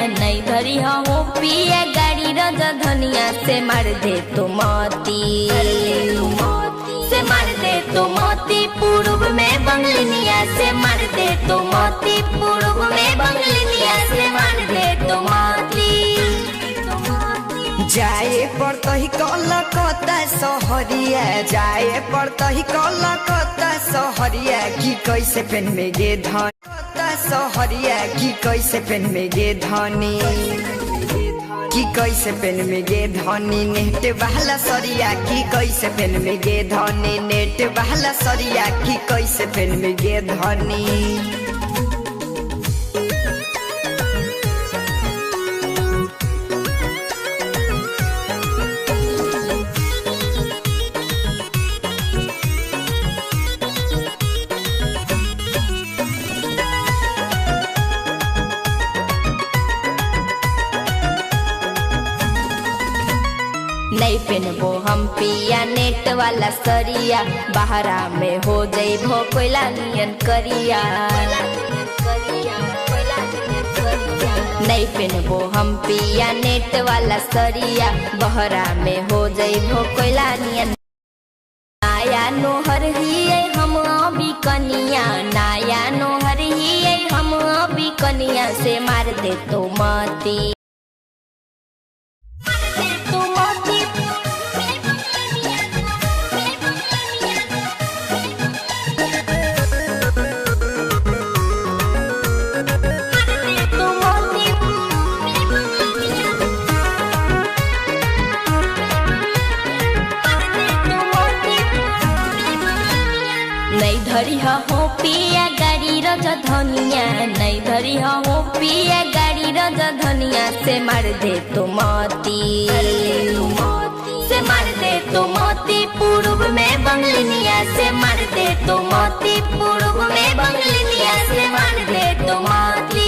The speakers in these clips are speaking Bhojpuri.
नहीं धरी हो पिया गाड़ी राजधानिया से मार दे तो मोती से मार दे तो मोती पूर्व में बंगलिनिया से मार दे तो मोती पूर्व में बंगलिनिया से मार दे तो मोती जाए पड़ता ही कलकत्ता सहरिया जाए पड़ता ही कलकत्ता सहरिया की कैसे पेन में गे धन सहरिया की कैसे पेन में गे धनी की कैसे पेन में गे धनी नेट बहला सरिया की कैसे पेन में गे धनी नेट बहला सरिया की कैसे पेन में गे धनी नहीं पहनबो हम पिया नेट वाला सरिया बहरा में हो जइबो कोयला नियन करिया नहीं पहनबो हम पिया नेट वाला सरिया बहरा में हो जइबो कोयला नियन नाया नोहर ही हम अभी कनिया नाया नोहर ही हम अभी कनिया से मार दे तो मती नहीं धरी हो पिया गाड़ी राजधानिया नहीं धरी हो पिया गाड़ी राजधानिया से मार दे तो मोती से मार दे तो मोती पूर्व में बंगलिनिया से मार दे तो मोती पूर्व में बंगलिनिया से मार दे तो मोती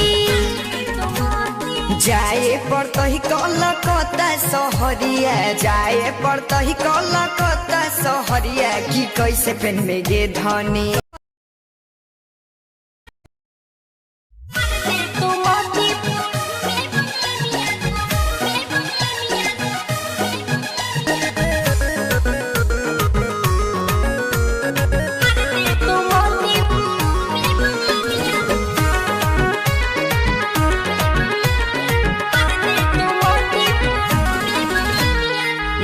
जाए पड़ता ही कलकत्ता सहरिया जाए पड़ता ही कलकत्ता सहरिया की कैसे पेन में गे धनी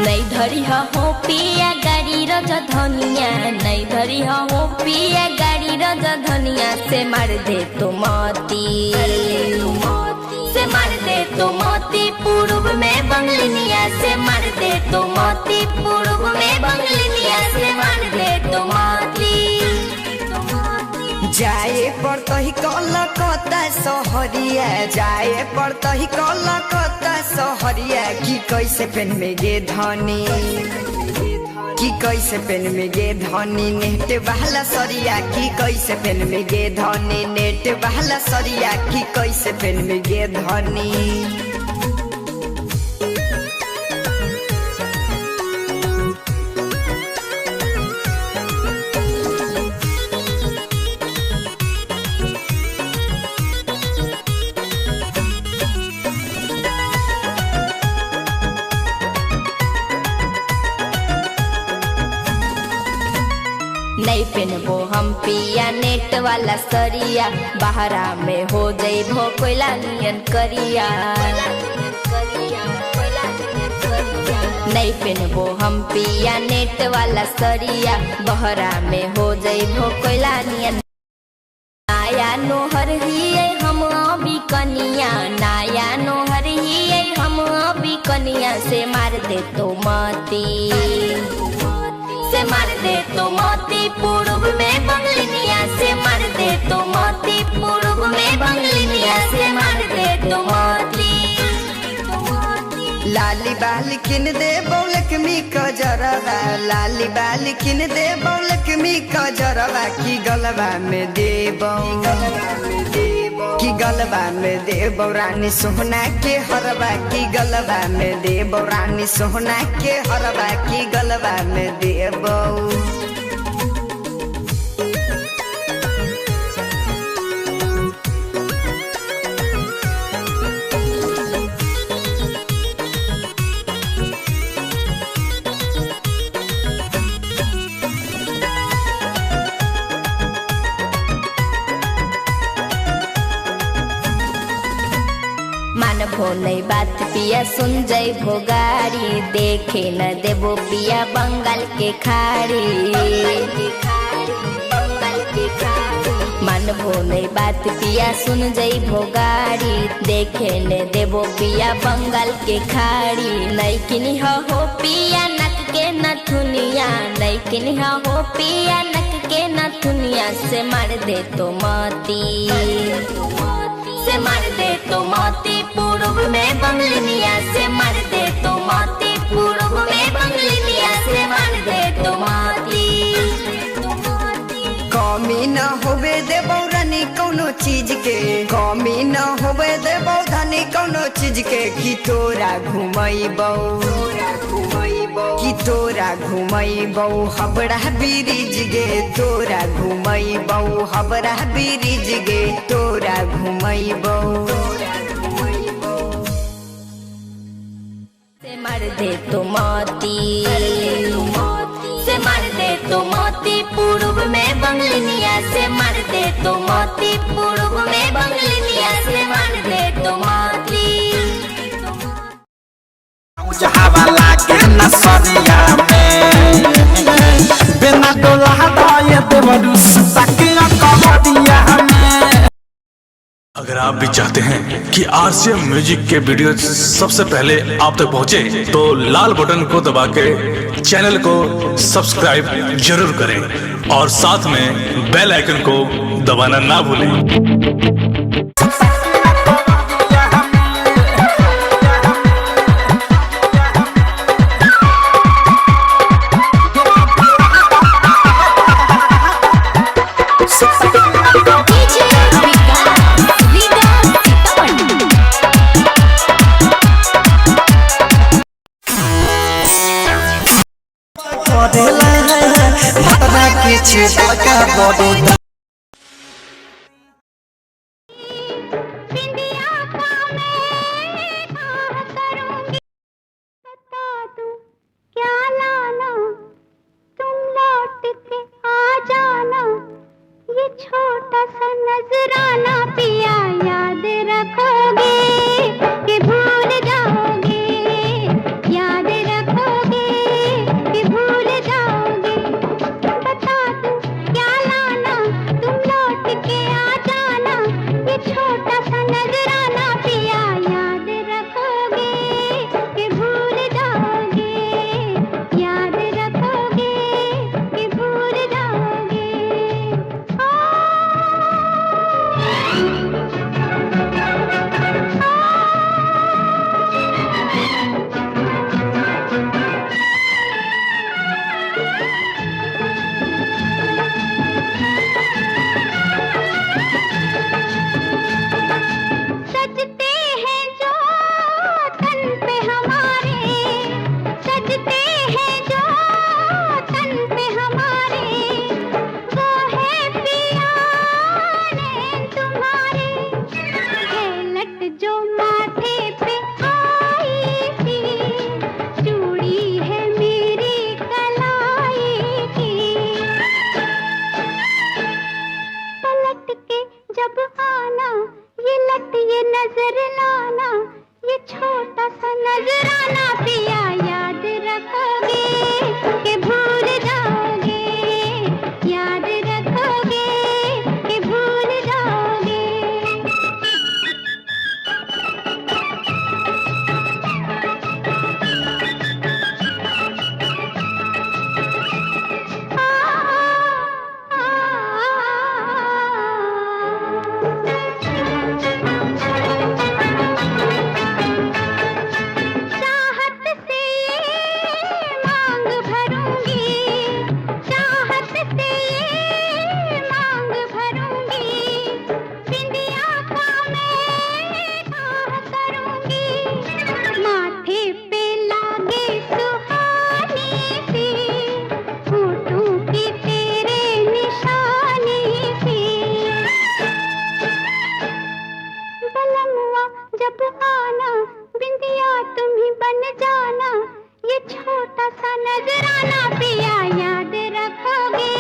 नहीं धरी हो पिया गाड़ी राजधानिया नहीं धरी हो पिया गाड़ी राजधानिया से मार दे तो मोती से मार दे तो मोती पूर्व में बंगलिनिया से मार दे तो मोती पूर्व में बंगलिनिया से मार दे तो मोती जाए पड़ता ही कलकत्ता सहरिया जाए पड़ता ही कलकत्ता सहरिया की कैसे पेन में गे धनी की कैसे पेन में गे धनी नेट बहला सरिया की कैसे पेन में गे धनी नेट बहला सरिया की कैसे पेन में गे धनी नहीं पहनबो हम पिया नेट वाला सरिया बहरा में हो जइबो कोयला नियन करिया नहीं पहनबो हम पिया नेट वाला सरिया बहरा में हो जइबो कोयला नियन नाया नोहर ही हम अभी कनिया नाया नोहर ही हम अभी कनिया से मार दे तो मोती से मार दे तो मोती पूर्व में बंगलिनिया से मार दे तो मोती पूर्व में बंगलिनिया से मार दे तो मोती लाली बाल किन दे बौलक मी कजरवा लाली बाल किन दे बौलक मी कजरवा की गलबा में देबौ की गलबा में देबौ रानी सोहना के हरवा की गलबा में देबौ रानी सोहना के हरवा की गलबा में देबौ मानभो नहीं बात पिया सुन जई भोगारी देखे न देबो पिया बंगाल के खाड़ी मानभो नहीं बात पिया सुन जई भोगारी देखे न देबो पिया बंगाल के खाड़ी नहीं किनी हो पिया नक के नथुनिया नहीं किनी हो पिया नक के नथुनिया से मार दे तो माती से मार दे तो मोती पूर्व में बंगलिनिया से मार दे तो मोती पूर्व में बंगलिनिया से मार दे तो मोती कमी न होबे देबौ रानी कोनो चीज के कमी न होबे देबौ धनी कोनो चीज के कि तोरा घुमैबौ कि तोरा घुमैबौ हबड़ा ब्रिज गे तोरा घुमैबौ हबड़ा ब्रिज गे तोरा घुमैबौ से मार दे तो मोती से मार दे तो मोती पूर्व में बंगलिनिया से मार दे तो मोती पूर्व में बंगलिनिया से मार दे तो मोती हवा लागे न सरिया में बिना डोला हटाए देवरू सके कमरिया में। अगर आप भी चाहते हैं कि आरसीएम म्यूजिक के वीडियो सबसे पहले आप तक पहुंचे तो लाल बटन को दबा के चैनल को सब्सक्राइब जरूर करें और साथ में बेल आइकन को दबाना ना भूलें। छोटा सा नजराना पिया याद रखोगे कि भूल जाओगे याद रखोगे कि भूल जाओगे बता दूं क्या लाना तुम लौट के आ जाना ये छोटा सा नजराना पिया याद रखोगे कि भूल जाओगे याद रखोगे कि भूल जाओगे सजते हैं जो तन पे हमारे सजते हैं जो तन पे हमारे वो है पिया ने तुम्हारे लट जो माथे पे आई थी चूड़ी है मेरी कलाई की पलट के जब आना ये लट ये नजर लाना ये छोटा सा नजराना पिया याद रखोगे कि भूल जाओगे याद रखोगे कि भूल जाओगे चाहत से ये मांग भरूंगी चाहत से ये मांग भरूंगी बिंदिया का मैं काह करूंगी माथे पे लागे सुहानी सी होठों की तेरे निशानी सी बलमुआ जब आना बिंदिया तुम ही बन जाना ये छोटा सा नजराना पिया याद रखोगे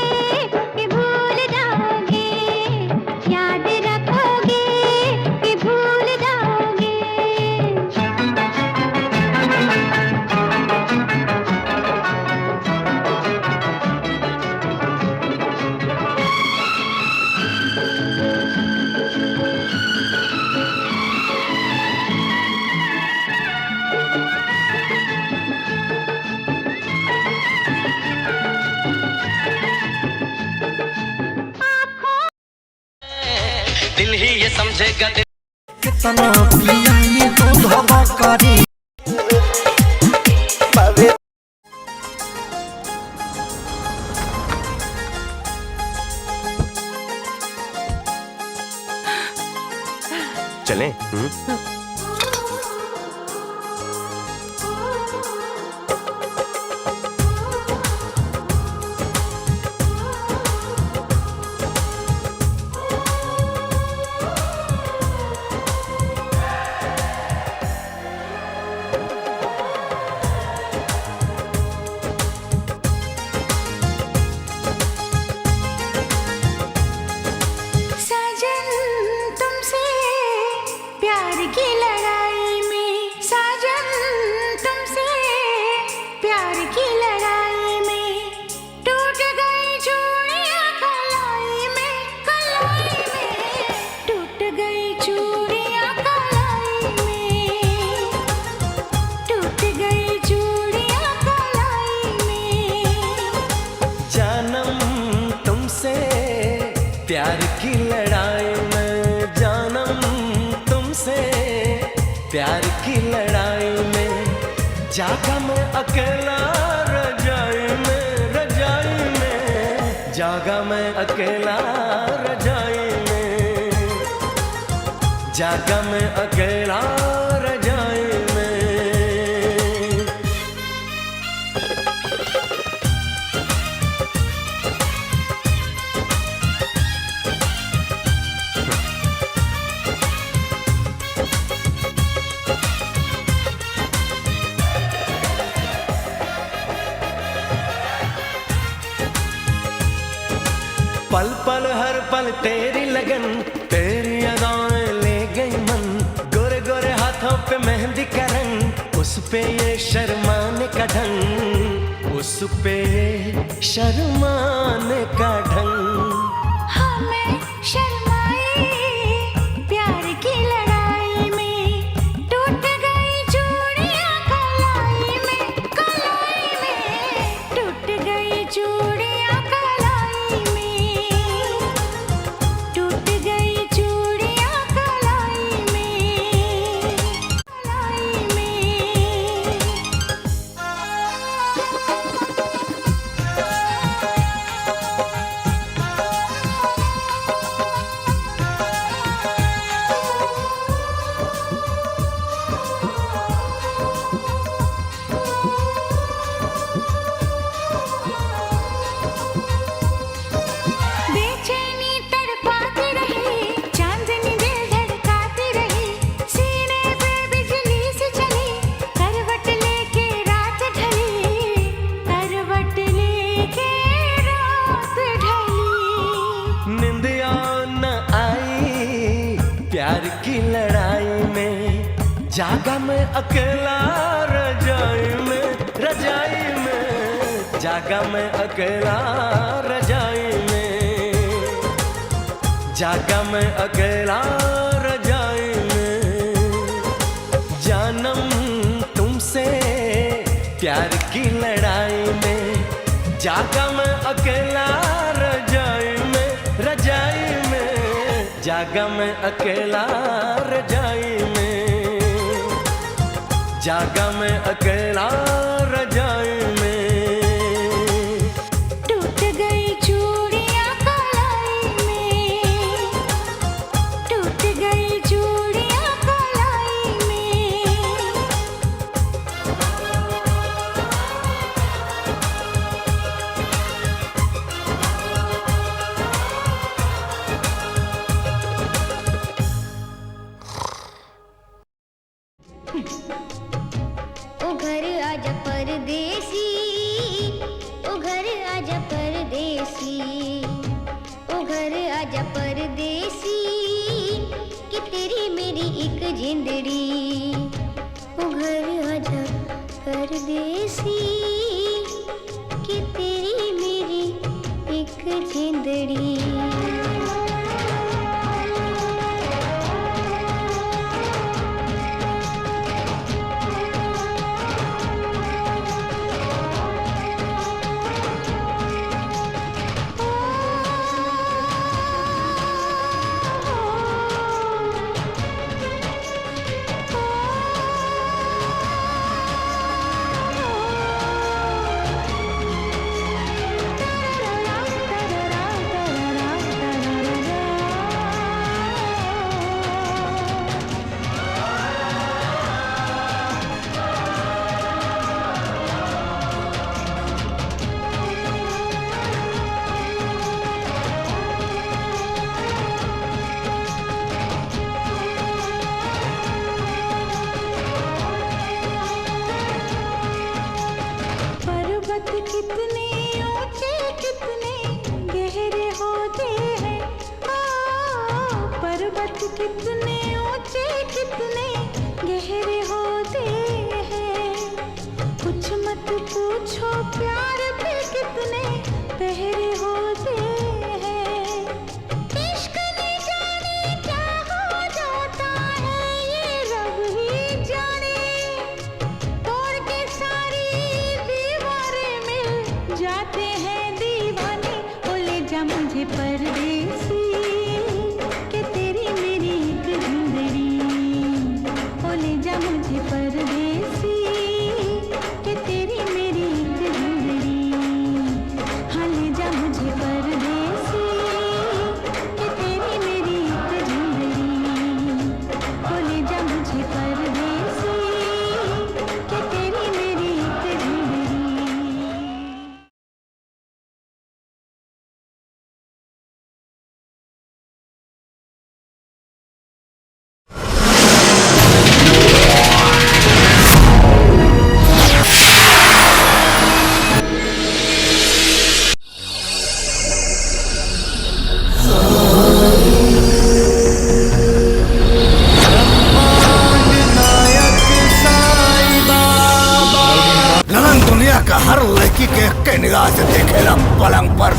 कि भूल जाओगे याद रखोगे कि भूल जाओगे केतना पियाई दूधवा करी चलें? साजन तुमसे प्यार की लड़ाई में, साजन तुमसे प्यार की लड़ाई में टूट गई चूड़ियां कलाई में, कलाई में टूट गई चूड़ियां कलाई में, टूट गई चूड़ियां कलाई में। जानम तुमसे प्यार की लड़ाई में, जानम तुमसे प्यार की लड़ाई में जागा मैं अकेला रजाई में, रजाई में जागा मैं अकेला रजाई में, जागा मैं अकेला रजाई में। पल पल हर पल तेरी लगन, तेरी अदाएं ले गई मन, गोरे गोरे हाथों पे मेहंदी का रंग, उस पे ये शर्माने का ढंग, उस पे ये शर्माने का ढंग। हाँ मैं शर्माई प्यार की लड़ाई में, टूट गई चूड़ियां कलाई में, कलाई में टूट गई चूड़ियां कलाई में, टूट गई चूड़ियां कलाई में, कलाई में। बेचैनी तड़पाती रही, चांदनी दिल धड़काती रही, सीने पे बिजली से चली, करवट लेके रात ढली, करवट लेके रात ढली। निंदिया न आई प्यार की लड़ाई में, जागा मैं अकेला रजाई में, रजाई में जागा मैं अकेला रजाई में, जागा मैं अकेला रजाई में। जानम तुमसे प्यार की लड़ाई में, जागा मैं अकेला रजाई में, रजाई में जागा मैं अकेला रजाई में, जागा मैं अकेला रजाई में। टूट गई चूड़ियां कलाई में, टूट गई चूड़ियां कलाई में। ओ घर आजा परदेसी, ओ घर आजा परदेसी, ओ घर आजा परदेसी, कि तेरी मेरी एक जिंदड़ी। ओ घर आजा परदेसी, कि तेरी मेरी एक जिंदड़ी। कितने ऊंचे कितने गहरे होते हैं, कुछ मत पूछो प्यार पे कितने पहरे होते हैं। इश्क न जाने क्या हो जाता है ये रब ही जाने, तोड़ के सारी दीवारें मिल जाते हैं दीवाने। ओ ले जा मुझे परदेसी के तेरी मेरी एक जिंदड़ी, ओ ले जा मुझे परदेसी के तेरी मेरी एक जिंदड़ी, हाँ ले जा मुझे परदेसी के तेरी मेरी एक जिंदड़ी, ओ ले जा मुझे परदेसी के तेरी मेरी एक जिंदड़ी। ललन दुनिया का हर लड़की के निगाह से देखेला पलंग पर।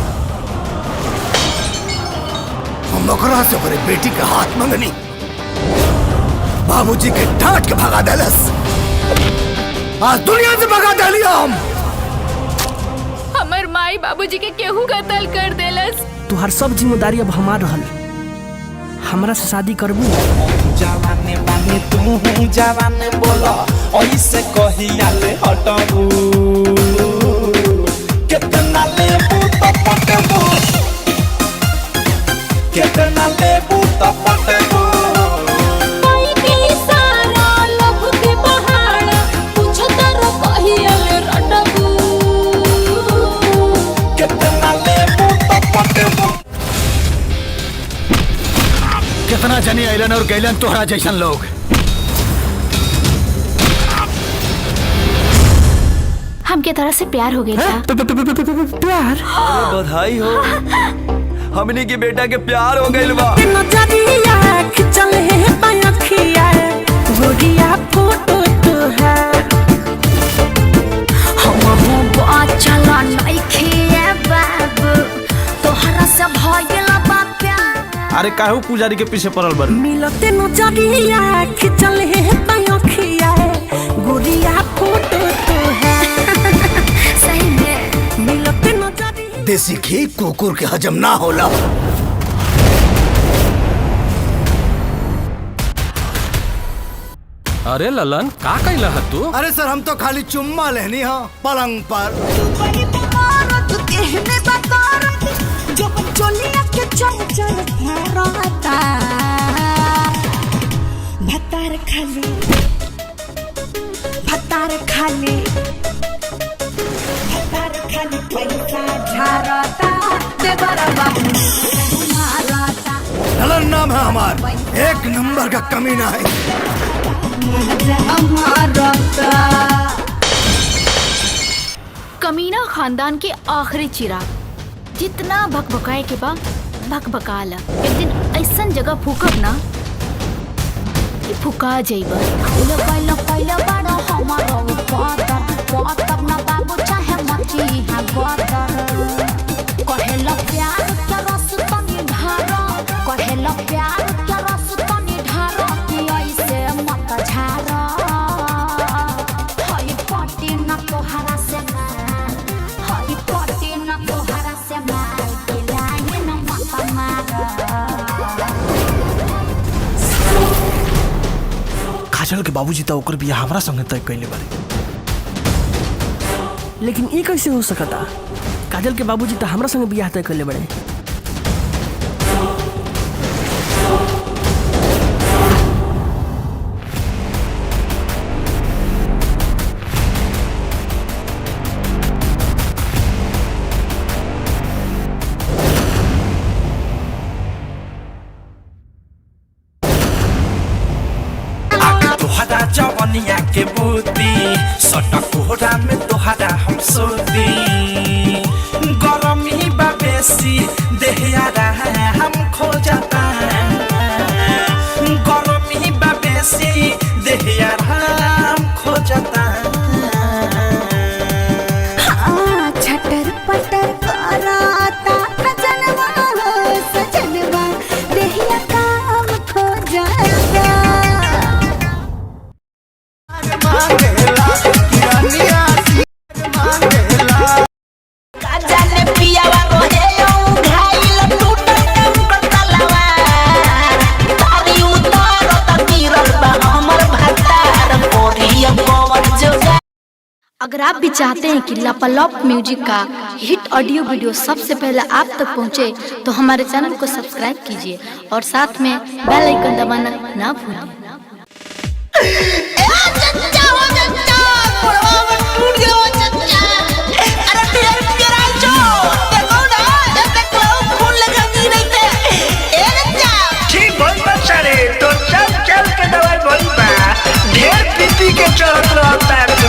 हम ओकरा से ओकरे बेटी के हाथ मंगनी, बाबूजी के डांट के भगा देलस, आज दुनिया से भगा देलिया हम। हमर माई बाबूजी के केहू कत्ल कर देलस। तुहार सब जिम्मेदारी अब हमार रहल, हमरा से शादी करबू। जवाने बानी तू जवाने बोला ऐसे कहिया ले हटबू, कितना लेबू तो पटबू, कितना लेबू तो पटबू। कोई के सारा लब के पहाड़ पूछ तर कहिया ले रटबू, कितना लेबू तो पटबू। कितना जनी अइलन और गइलन तोहरा जैसन लोग। हमके तरह से प्यार हो गया था। प्यार? बधाई हो, हमनी के बेटा के प्यार हो गइल बा। चला नइखे बाबू तोहरा से भइल बा प्यार। अरे काहू पुजारी के पीछे पड़ल बन। मिलते नजरिया खिंचल है पयखिया, गोरिया फोटो तो है। सही में मिलते नजरिया। देसी घी कुकुर के हजम ना होला। अरे ललन का कैला है तू? अरे सर हम तो खाली चुम्मा लेनी है पलंग पर। भतार खाली भतार खाली भतार खाली पैसा झारता देवरबा मारता। ललन नाम है हमार, एक नंबर का कमीना है। कमीना खानदान के आखिरी चिराग, जितना भकभकाए के बाद भकभकाला। एक दिन ऐसन जगह फूकब ना कि फुका जाइबा। पहले पहले बड़ा हमारा पातर ना बाबू चाहे मची है बतर। कहेला प्यार के रस तनी ढारो, कहेला प्यार के रस तनी ढारो कि ऐसे मत झारो। हई पटी ना तोहरा से मार, हई पटी ना तोहरा से मार कि लाइन ना मत मारो। काजल के बाबूजी तो ओकर बियाह हमरा संगे तय कइले बारे, लेकिन ये कैसे हो सकता? काजल के बाबूजी तो हमरा संगे बियाह तय कइले बारे। तोहरा जवनिया के बूती सटक कोहरा में तोहरा हम सोती, गरमी बेसी देहिया हम खो जाता, से देहिया राम खोजता छटर पटर कराता सजनवा सजनवा देहिया काम खो जाता अगर आप भी चाहते हैं कि लापालॉप म्यूजिक का हिट ऑडियो वीडियो सबसे पहले आप तक पहुंचे, तो हमारे चैनल को सब्सक्राइब कीजिए और साथ में बेल आइकन दबाना ना भूलिए।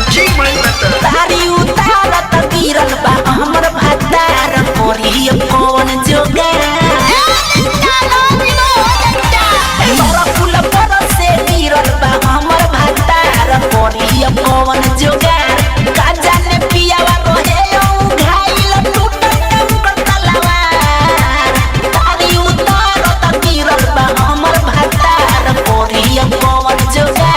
तारी उतारत गिरल बा हमर भतार कोरिया कौन जोगा तोरा फूल पर से गिरल बा हमर भतार कोरिया कौन जोगा का जाने पियावा रोहे घायल टूटल तलवार तारी उतारत गिरल बा हमर भतार कोरिया कौन जोगा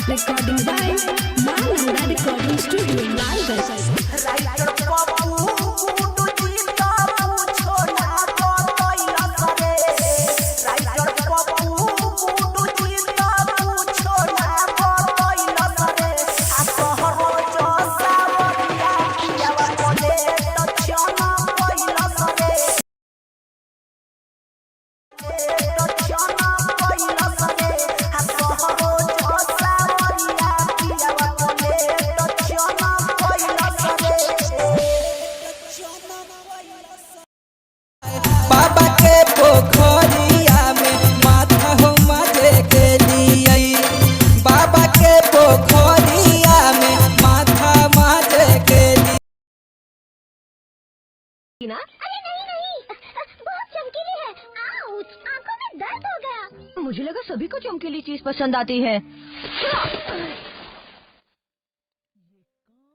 Recording by Mananda Recording Studio, Lalganj. ना? अरे नहीं, बहुत चमकीली है। आउच, आंखों में दर्द हो गया। मुझे लगा सभी को चमकीली चीज पसंद आती है।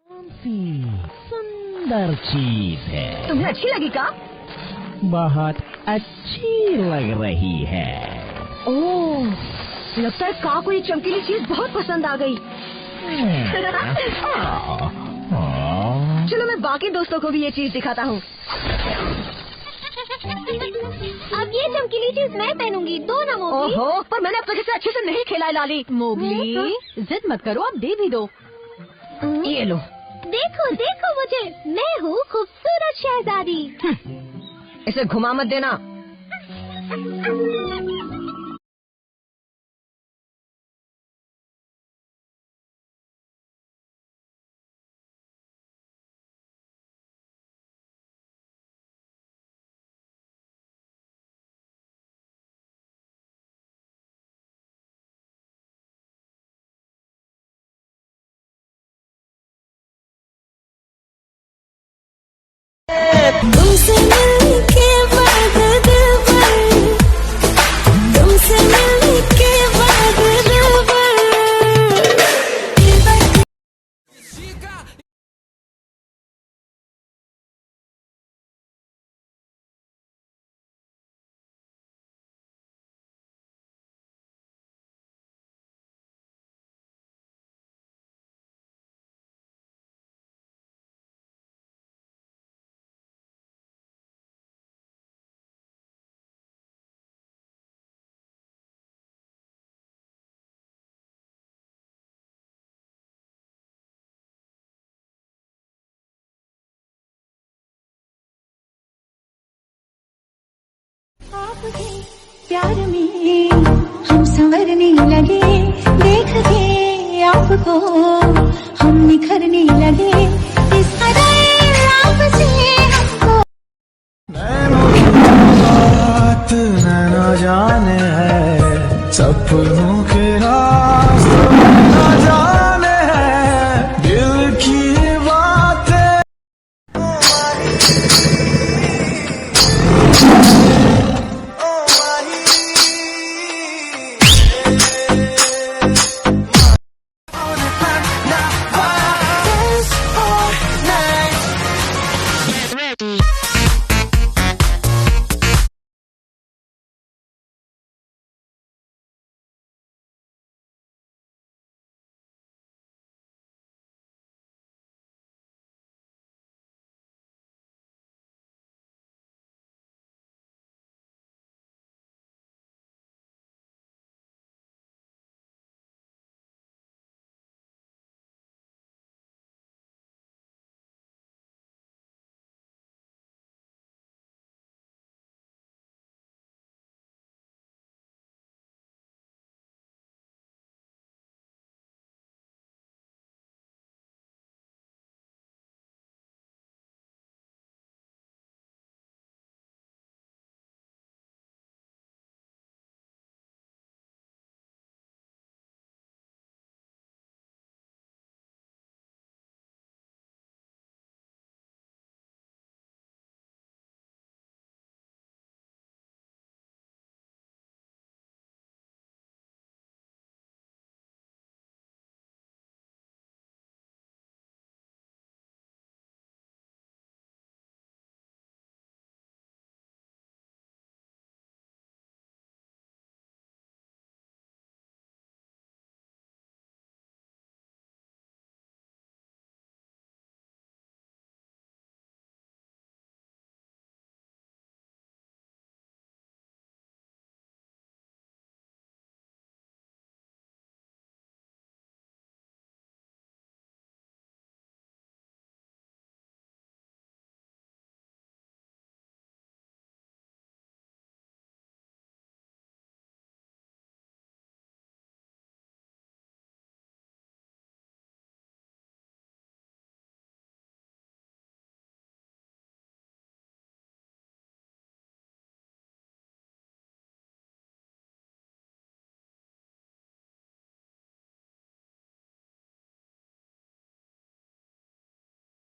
कौन सी सुंदर चीज है? तुम्हें अच्छी लगी का? बहुत अच्छी लग रही है। ओह, लगता है का को ये चमकीली चीज बहुत पसंद आ गई। चलो मैं बाकी दोस्तों को भी ये चीज दिखाता हूँ। अब ये चमकीली चीज मैं पहनूंगी, दो ना मोगली। ओहो, पर मैंने अब तक इसे अच्छे से नहीं खिलाया लाली। मोगली, जिद मत करो, अब दे भी दो। ये लो। देखो देखो मुझे, मैं हूँ खूबसूरत शहजादी। इसे घुमा मत देना। तुमसे मिलके बाद दिल भर, तुमसे मिलके बाद दिल भर। आपके प्यार में हम संवरने लगे, देख के आपको हम निखरने लगे।